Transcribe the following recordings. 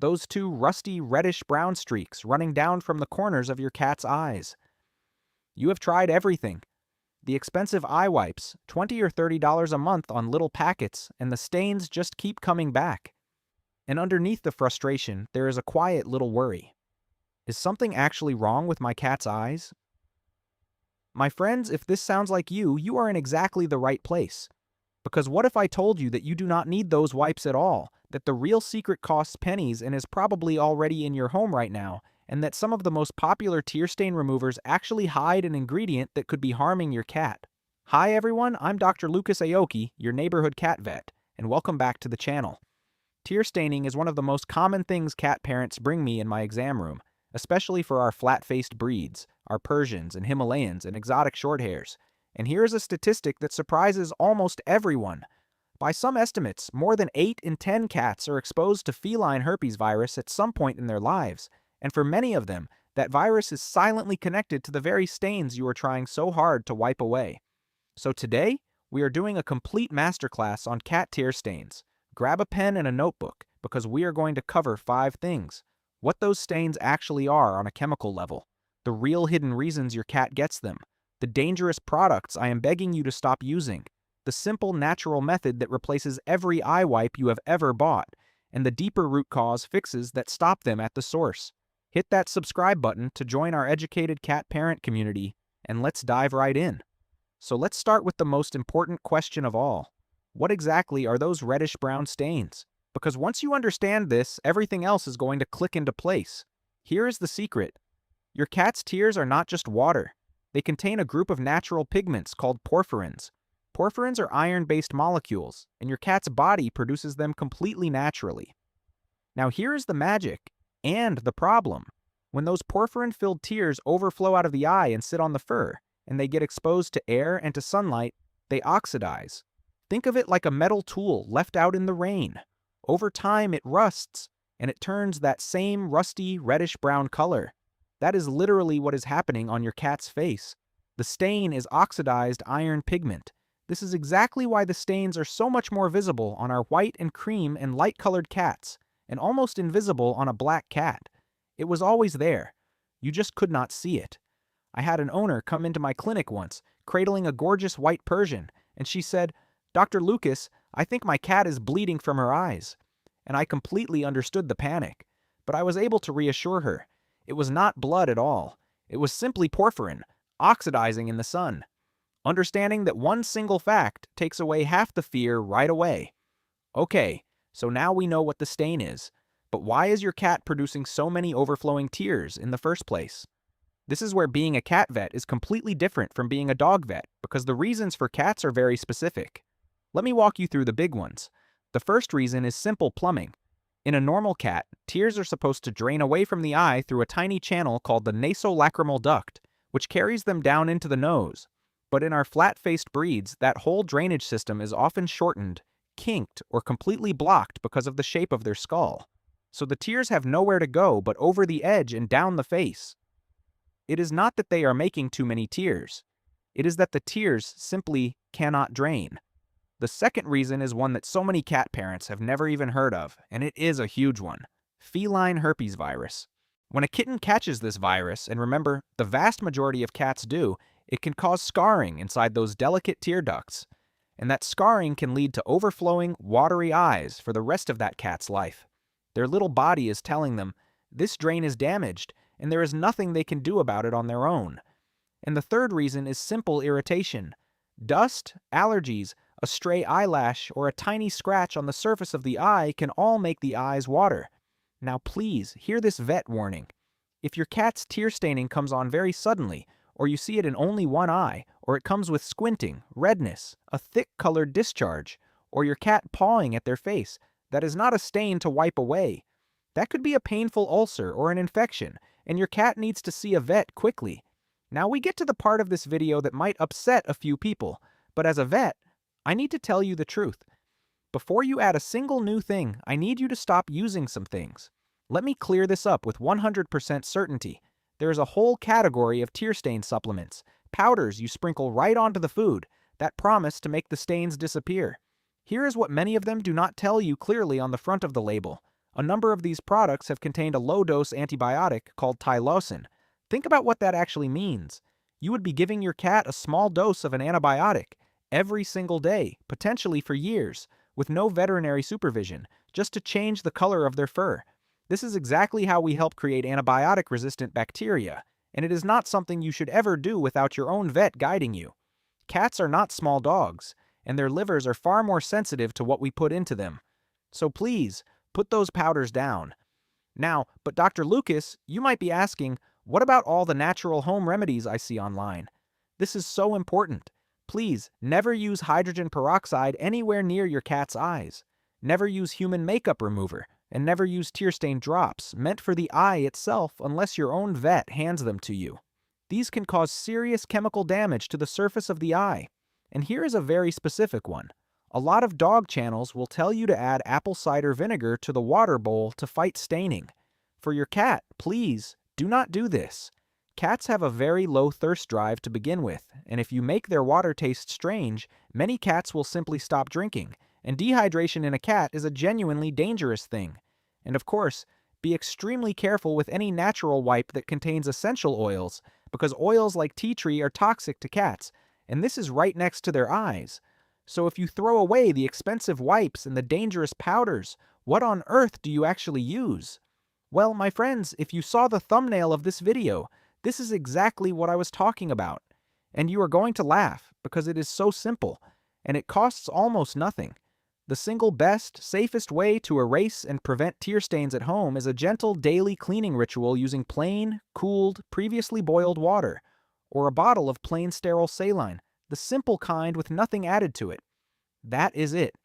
those two rusty reddish-brown streaks running down from the corners of your cat's eyes. You have tried everything. The expensive eye wipes, $20 or $30 a month on little packets, and the stains just keep coming back. And underneath the frustration, there is a quiet little worry. Is something actually wrong with my cat's eyes? My friends, if this sounds like you, you are in exactly the right place. Because what if I told you that you do not need those wipes at all, that the real secret costs pennies and is probably already in your home right now, and that some of the most popular tear stain removers actually hide an ingredient that could be harming your cat? Hi everyone, I'm Dr. Lucas Aoki, your neighborhood cat vet, and welcome back to the channel. Tear staining is one of the most common things cat parents bring me in my exam room, especially for our flat-faced breeds, our Persians and Himalayans and exotic shorthairs. And here is a statistic that surprises almost everyone. By some estimates, more than 8 in 10 cats are exposed to feline herpes virus at some point in their lives, and for many of them, that virus is silently connected to the very stains you are trying so hard to wipe away. So today, we are doing a complete masterclass on cat tear stains. Grab a pen and a notebook, because we are going to cover 5 things. What those stains actually are on a chemical level, the real hidden reasons your cat gets them, the dangerous products I am begging you to stop using, the simple natural method that replaces every eye wipe you have ever bought, and the deeper root cause fixes that stop them at the source. Hit that subscribe button to join our educated cat parent community, and let's dive right in. So let's start with the most important question of all. What exactly are those reddish-brown stains? Because once you understand this, everything else is going to click into place. Here is the secret. Your cat's tears are not just water. They contain a group of natural pigments called porphyrins. Porphyrins are iron-based molecules, and your cat's body produces them completely naturally. Now here is the magic, and the problem. When those porphyrin-filled tears overflow out of the eye and sit on the fur, and they get exposed to air and to sunlight, they oxidize. Think of it like a metal tool left out in the rain. Over time, it rusts, and it turns that same rusty reddish-brown color. That is literally what is happening on your cat's face. The stain is oxidized iron pigment. This is exactly why the stains are so much more visible on our white and cream and light-colored cats, and almost invisible on a black cat. It was always there. You just could not see it. I had an owner come into my clinic once, cradling a gorgeous white Persian, and she said, "Dr. Lucas, I think my cat is bleeding from her eyes." And I completely understood the panic, but I was able to reassure her. It was not blood at all. It was simply porphyrin, oxidizing in the sun. Understanding that one single fact takes away half the fear right away. Okay, so now we know what the stain is. But why is your cat producing so many overflowing tears in the first place? This is where being a cat vet is completely different from being a dog vet, because the reasons for cats are very specific. Let me walk you through the big ones. The first reason is simple plumbing. In a normal cat, tears are supposed to drain away from the eye through a tiny channel called the nasolacrimal duct, which carries them down into the nose. But in our flat-faced breeds, that whole drainage system is often shortened, kinked, or completely blocked because of the shape of their skull. So the tears have nowhere to go but over the edge and down the face. It is not that they are making too many tears. It is that the tears simply cannot drain. The second reason is one that so many cat parents have never even heard of, and it is a huge one. Feline herpes virus. When a kitten catches this virus, and remember, the vast majority of cats do, it can cause scarring inside those delicate tear ducts. And that scarring can lead to overflowing, watery eyes for the rest of that cat's life. Their little body is telling them, this drain is damaged, and there is nothing they can do about it on their own. And the third reason is simple irritation. Dust, allergies, a stray eyelash, or a tiny scratch on the surface of the eye can all make the eyes water. Now please, hear this vet warning. If your cat's tear staining comes on very suddenly, or you see it in only one eye, or it comes with squinting, redness, a thick-colored discharge, or your cat pawing at their face, that is not a stain to wipe away. That could be a painful ulcer or an infection, and your cat needs to see a vet quickly. Now we get to the part of this video that might upset a few people, but as a vet, I need to tell you the truth. Before you add a single new thing, I need you to stop using some things. Let me clear this up with 100% certainty. There is a whole category of tear stain supplements, powders you sprinkle right onto the food, that promise to make the stains disappear. Here is what many of them do not tell you clearly on the front of the label. A number of these products have contained a low-dose antibiotic called tylosin. Think about what that actually means. You would be giving your cat a small dose of an antibiotic every single day, potentially for years, with no veterinary supervision, just to change the color of their fur. This is exactly how we help create antibiotic-resistant bacteria, and it is not something you should ever do without your own vet guiding you. Cats are not small dogs, and their livers are far more sensitive to what we put into them. So please, put those powders down. Now, but Dr. Lucas, you might be asking, what about all the natural home remedies I see online? This is so important. Please, never use hydrogen peroxide anywhere near your cat's eyes. Never use human makeup remover, and never use tear stain drops meant for the eye itself unless your own vet hands them to you. These can cause serious chemical damage to the surface of the eye. And here is a very specific one. A lot of dog channels will tell you to add apple cider vinegar to the water bowl to fight staining. For your cat, please, do not do this. Cats have a very low thirst drive to begin with, and if you make their water taste strange, many cats will simply stop drinking, and dehydration in a cat is a genuinely dangerous thing. And of course, be extremely careful with any natural wipe that contains essential oils, because oils like tea tree are toxic to cats, and this is right next to their eyes. So if you throw away the expensive wipes and the dangerous powders, what on earth do you actually use? Well, my friends, if you saw the thumbnail of this video, this is exactly what I was talking about. And you are going to laugh because it is so simple, and it costs almost nothing. The single best, safest way to erase and prevent tear stains at home is a gentle daily cleaning ritual using plain, cooled, previously boiled water, or a bottle of plain sterile saline, the simple kind with nothing added to it. That is it.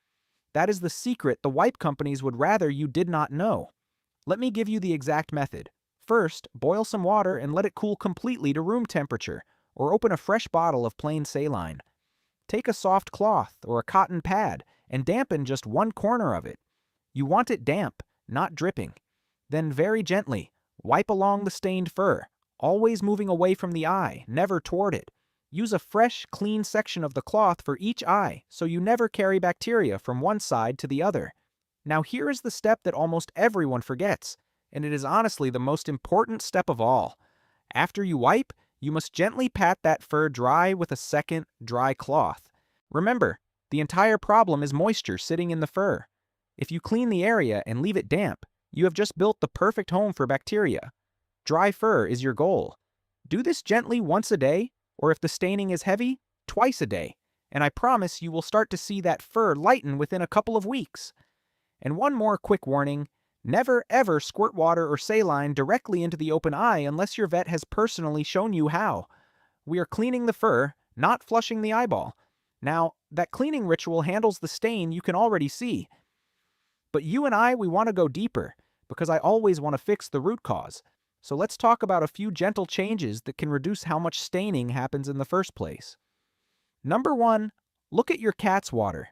That is the secret the wipe companies would rather you did not know. Let me give you the exact method. First, boil some water and let it cool completely to room temperature, or open a fresh bottle of plain saline. Take a soft cloth or a cotton pad and dampen just one corner of it. You want it damp, not dripping. Then very gently, wipe along the stained fur, always moving away from the eye, never toward it. Use a fresh, clean section of the cloth for each eye so you never carry bacteria from one side to the other. Now here is the step that almost everyone forgets, and it is honestly the most important step of all. After you wipe, you must gently pat that fur dry with a second, dry cloth. Remember, the entire problem is moisture sitting in the fur. If you clean the area and leave it damp, you have just built the perfect home for bacteria. Dry fur is your goal. Do this gently once a day, or if the staining is heavy, twice a day, and I promise you will start to see that fur lighten within a couple of weeks. And one more quick warning, never ever squirt water or saline directly into the open eye unless your vet has personally shown you how. We are cleaning the fur, not flushing the eyeball. Now, that cleaning ritual handles the stain you can already see. But you and I, we want to go deeper, because I always want to fix the root cause. So let's talk about a few gentle changes that can reduce how much staining happens in the first place. Number 1, look at your cat's water.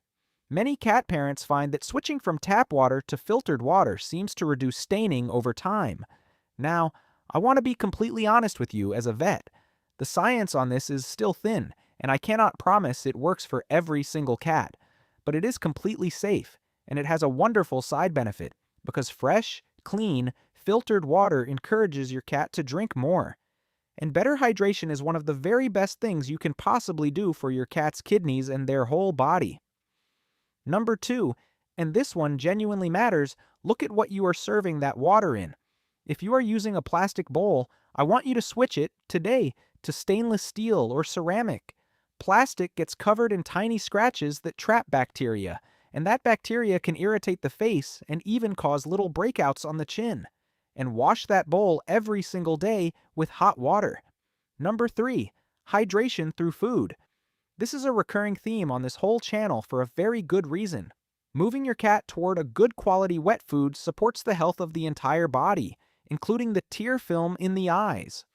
Many cat parents find that switching from tap water to filtered water seems to reduce staining over time. Now, I want to be completely honest with you as a vet. The science on this is still thin, and I cannot promise it works for every single cat. But it is completely safe, and it has a wonderful side benefit, because fresh, clean, filtered water encourages your cat to drink more. And better hydration is one of the very best things you can possibly do for your cat's kidneys and their whole body. Number 2, and this one genuinely matters, look at what you are serving that water in. If you are using a plastic bowl, I want you to switch it, today, to stainless steel or ceramic. Plastic gets covered in tiny scratches that trap bacteria, and that bacteria can irritate the face and even cause little breakouts on the chin. And wash that bowl every single day with hot water. Number 3, hydration through food. This is a recurring theme on this whole channel for a very good reason. Moving your cat toward a good quality wet food supports the health of the entire body, including the tear film in the eyes.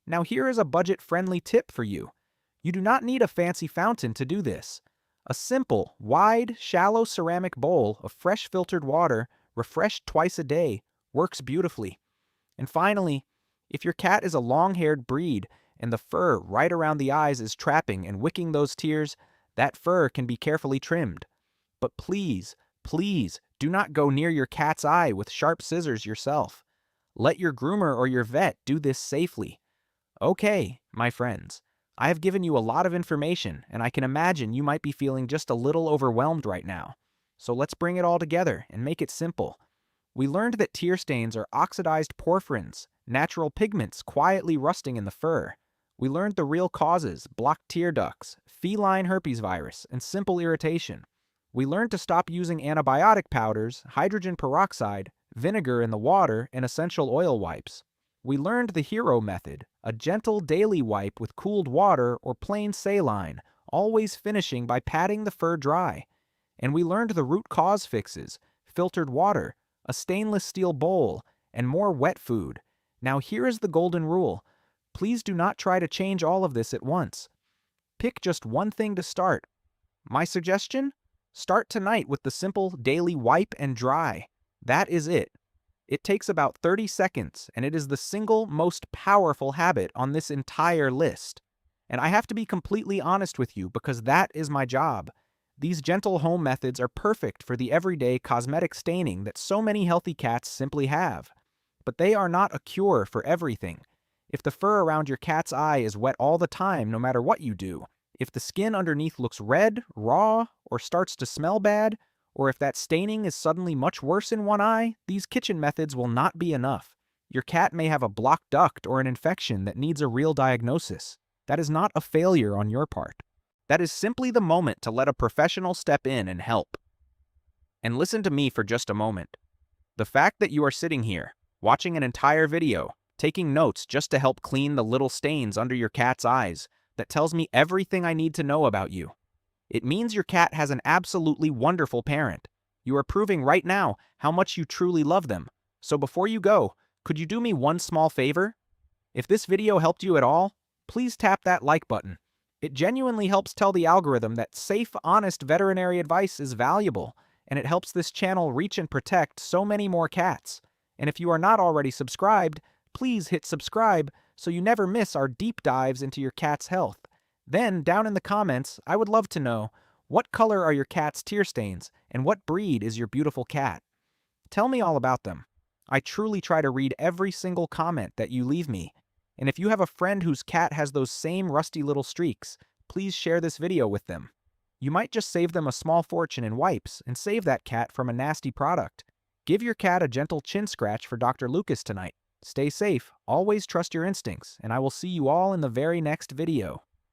Now here is a budget-friendly tip for you. You do not need a fancy fountain to do this. A simple, wide, shallow ceramic bowl of fresh filtered water, refreshed twice a day, works beautifully. And finally, if your cat is a long-haired breed and the fur right around the eyes is trapping and wicking those tears, that fur can be carefully trimmed. But please, please, Do not go near your cat's eye with sharp scissors yourself. Let your groomer or your vet do this safely. Okay, my friends, I have given you a lot of information, and I can imagine you might be feeling just a little overwhelmed right now. So let's bring it all together and make it simple. We learned that tear stains are oxidized porphyrins, natural pigments quietly rusting in the fur. We learned the real causes: blocked tear ducts, feline herpes virus, and simple irritation. We learned to stop using antibiotic powders, hydrogen peroxide, vinegar in the water, and essential oil wipes. We learned the hero method, a gentle daily wipe with cooled water or plain saline, always finishing by patting the fur dry. And we learned the root cause fixes: filtered water, a stainless steel bowl, and more wet food. Now here is the golden rule. Please do not try to change all of this at once. Pick just one thing to start. My suggestion? Start tonight with the simple daily wipe and dry. That is it. It takes about 30 seconds, and it is the single most powerful habit on this entire list. And I have to be completely honest with you because that is my job. These gentle home methods are perfect for the everyday cosmetic staining that so many healthy cats simply have. But they are not a cure for everything. If the fur around your cat's eye is wet all the time, no matter what you do, if the skin underneath looks red, raw, or starts to smell bad, or if that staining is suddenly much worse in one eye, these kitchen methods will not be enough. Your cat may have a blocked duct or an infection that needs a real diagnosis. That is not a failure on your part. That is simply the moment to let a professional step in and help. And listen to me for just a moment. The fact that you are sitting here, watching an entire video, taking notes just to help clean the little stains under your cat's eyes, that tells me everything I need to know about you. It means your cat has an absolutely wonderful parent. You are proving right now how much you truly love them. So before you go, could you do me one small favor? If this video helped you at all, please tap that like button. It genuinely helps tell the algorithm that safe, honest veterinary advice is valuable, and it helps this channel reach and protect so many more cats. And if you are not already subscribed, please hit subscribe so you never miss our deep dives into your cat's health. Then, down in the comments, I would love to know, what color are your cat's tear stains, and what breed is your beautiful cat? Tell me all about them. I truly try to read every single comment that you leave me. And if you have a friend whose cat has those same rusty little streaks, please share this video with them. You might just save them a small fortune in wipes and save that cat from a nasty product. Give your cat a gentle chin scratch for Dr. Lucas tonight. Stay safe, always trust your instincts, and I will see you all in the very next video.